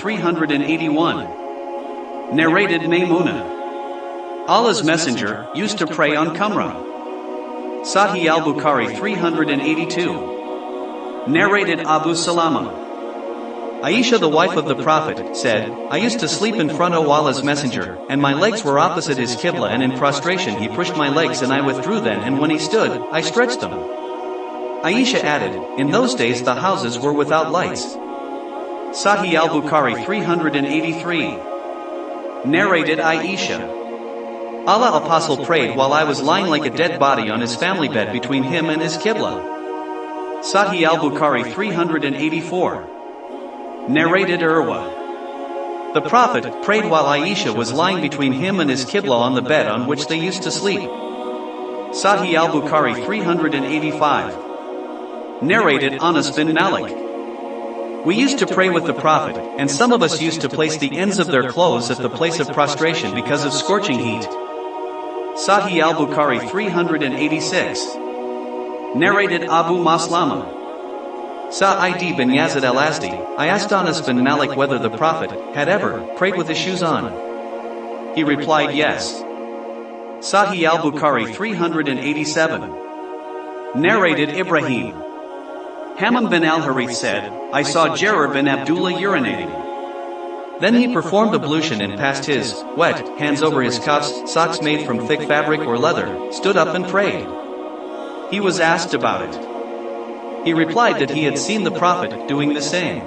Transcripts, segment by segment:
381. Narrated Maymuna. Allah's Messenger used to pray on Qamra. Sahih al-Bukhari 382. Narrated Abu Salama. Aisha, the wife of the Prophet, said, I used to sleep in front of Allah's Messenger, and my legs were opposite his Qibla, and in prostration he pushed my legs and I withdrew them, and when he stood, I stretched them. Aisha added, in those days the houses were without lights. Sahih al-Bukhari 383. Narrated Aisha. Allah Apostle prayed while I was lying like a dead body on his family bed between him and his Qibla. Sahih al-Bukhari 384. Narrated Urwa. The Prophet prayed while Aisha was lying between him and his Qibla on the bed on which they used to sleep. Sahih al-Bukhari 385. Narrated Anas bin Malik. We used to pray with the Prophet, and some of us used to place the ends of their clothes at the place of prostration because of scorching heat. Sahih al-Bukhari 386. Narrated Abu Maslama. Sa'id bin Yazid al-Azdi, I asked Anas bin Malik whether the Prophet had ever prayed with his shoes on. He replied yes. Sahih al-Bukhari 387. Narrated Ibrahim. Hammam bin al-Harith said, I saw Jarir bin Abdullah urinating. Then he performed ablution and passed his wet hands over his cuffs, socks made from thick fabric or leather, stood up and prayed. He was asked about it. He replied that he had seen the Prophet doing the same.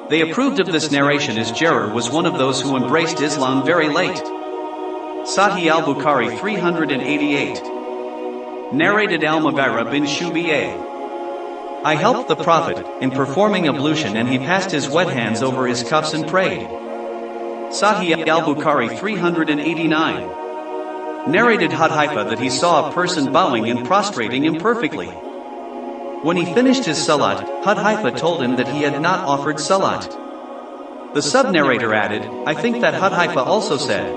They approved of this narration as Jarir was one of those who embraced Islam very late. Sahih al-Bukhari 388. Narrated al-Mughira bin Shubi'ah. I helped the Prophet in performing ablution and he passed his wet hands over his cuffs and prayed. Sahih al-Bukhari 389. Narrated Hudhaifa that he saw a person bowing and prostrating imperfectly. When he finished his salat, Hudhaifa told him that he had not offered salat. The sub-narrator added, I think that Hudhaifa also said,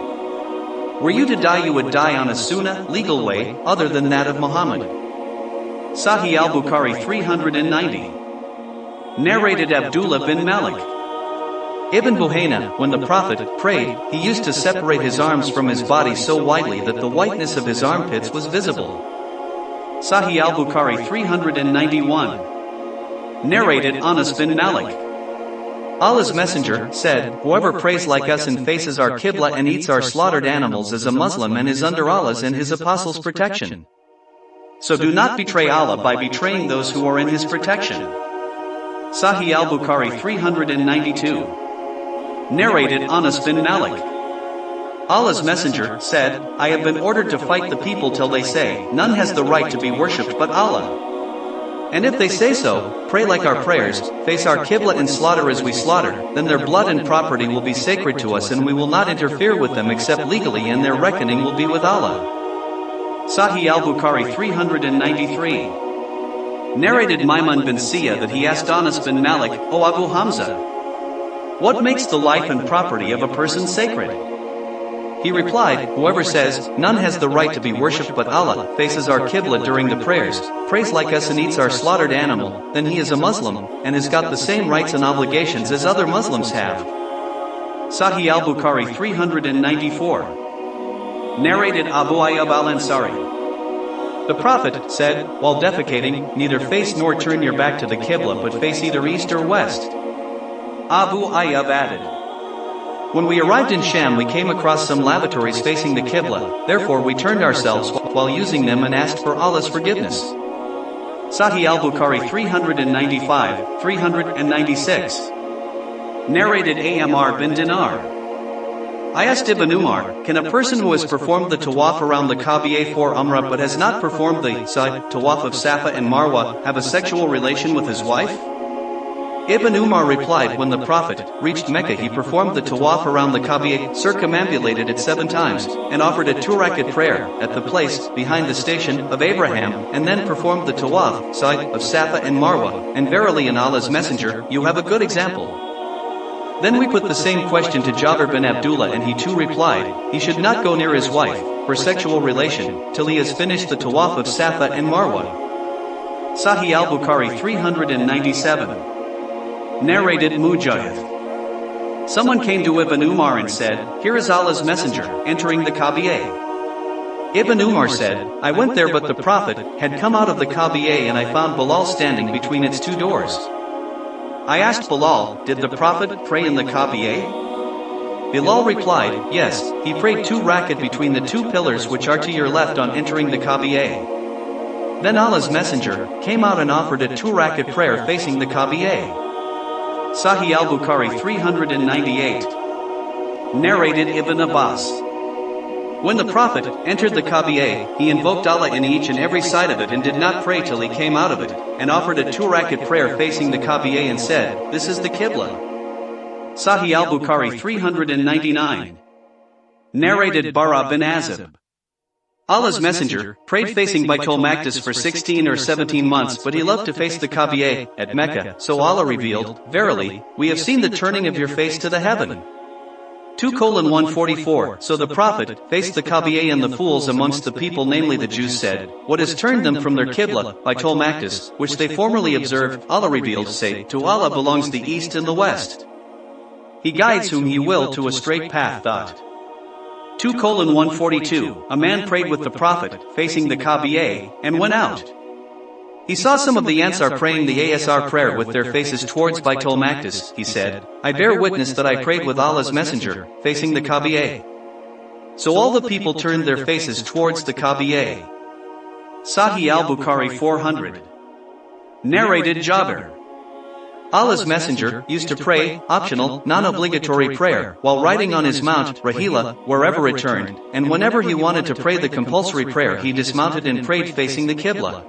were you to die you would die on a sunnah, legal way, other than that of Muhammad. Sahih al-Bukhari 390. Narrated Abdullah bin Malik. Ibn Buhayna, when the Prophet prayed, he used to separate his arms from his body so widely that the whiteness of his armpits was visible. Sahih al-Bukhari 391. Narrated Anas bin Malik. Allah's Messenger said, whoever prays like us and faces our Qibla and eats our slaughtered animals is a Muslim and is under Allah's and His Apostles' protection. So do not betray Allah by betraying those who are in His protection. Sahih al-Bukhari 392. Narrated Anas bin Malik. Allah's Messenger said, I have been ordered to fight the people till they say, none has the right to be worshipped but Allah. And if they say so, pray like our prayers, face our Qibla and slaughter as we slaughter, then their blood and property will be sacred to us and we will not interfere with them except legally and their reckoning will be with Allah. Sahih al-Bukhari 393. Narrated Maimun bin Siyah that he asked Anas bin Malik, O Abu Hamza, what makes the life and property of a person sacred? He replied, whoever says, none has the right to be worshipped but Allah, faces our Qibla during the prayers, prays like us and eats our slaughtered animal, then he is a Muslim, and has got the same rights and obligations as other Muslims have. Sahih al-Bukhari 394. Narrated Abu Ayyub al-Ansari. The Prophet said, while defecating, neither face nor turn your back to the Qibla but face either east or west. Abu Ayyub added, when we arrived in Sham we came across some lavatories facing the Qibla, therefore we turned ourselves while using them and asked for Allah's forgiveness. Sahih al-Bukhari 395, 396. Narrated Amr bin Dinar. I asked Ibn Umar, can a person who has performed the tawaf around the Kaaba for Umrah but has not performed the tawaf of Safa and Marwa have a sexual relation with his wife? Ibn Umar replied, when the Prophet reached Mecca he performed the tawaf around the Kaaba, circumambulated it 7 times, and offered a 2-rakat prayer at the place behind the station of Abraham, and then performed the tawaf of Safa and Marwa, and verily in Allah's Messenger, you have a good example. Then we put the same question to Jabir bin Abdullah and he too replied, he should not go near his wife, for sexual relation, till he has finished the tawaf of Safa and Marwa. Sahih al-Bukhari 397. Narrated Mujahid. Someone came to Ibn Umar and said, "Here is Allah's messenger, entering the Kaaba." Ibn Umar said, "I went there but the Prophet had come out of the Kaaba and I found Bilal standing between its two doors." I asked Bilal, "Did the Prophet pray in the Kaaba?" Bilal replied, "Yes, he prayed 2 rakat between the 2 pillars which are to your left on entering the Kaaba." Then Allah's messenger came out and offered a 2 rakat prayer facing the Kaaba. Sahih al-Bukhari 398. Narrated Ibn Abbas. When the Prophet entered the Kaaba, he invoked Allah in each and every side of it and did not pray till he came out of it, and offered a 2 rakat prayer facing the Kaaba and said, "This is the Qibla." Sahih al-Bukhari 399. Narrated Bara bin Azib. Allah's messenger prayed facing Baitul Maqdis for 16 or 17 months, but he loved to face the Kaaba at Mecca, so Allah revealed, "Verily, we have seen the turning of your face to the heaven." 2:144. So the Prophet faced the Kaaba and the fools amongst the people, namely the Jews, said, "What has turned them from their Qibla, Baitul Maqdis, which they formerly observed?" Allah revealed, "Say, to Allah belongs the east and the west. He guides whom he will to a straight path." 2:142. A man prayed with the Prophet, facing the Kaaba, and went out. He saw some of the Ansar praying the Asr prayer with their faces towards Baitul Maqdis. He said, "I bear witness that I prayed with Allah's messenger, facing the Kaaba." So all the people turned their faces towards the Kaaba. Sahih al-Bukhari 400. Narrated Jabir. Allah's messenger used to pray, optional, non-obligatory prayer, while riding on his mount, Rahila, wherever it turned, and whenever he wanted to pray the compulsory prayer he dismounted and prayed facing the Qibla.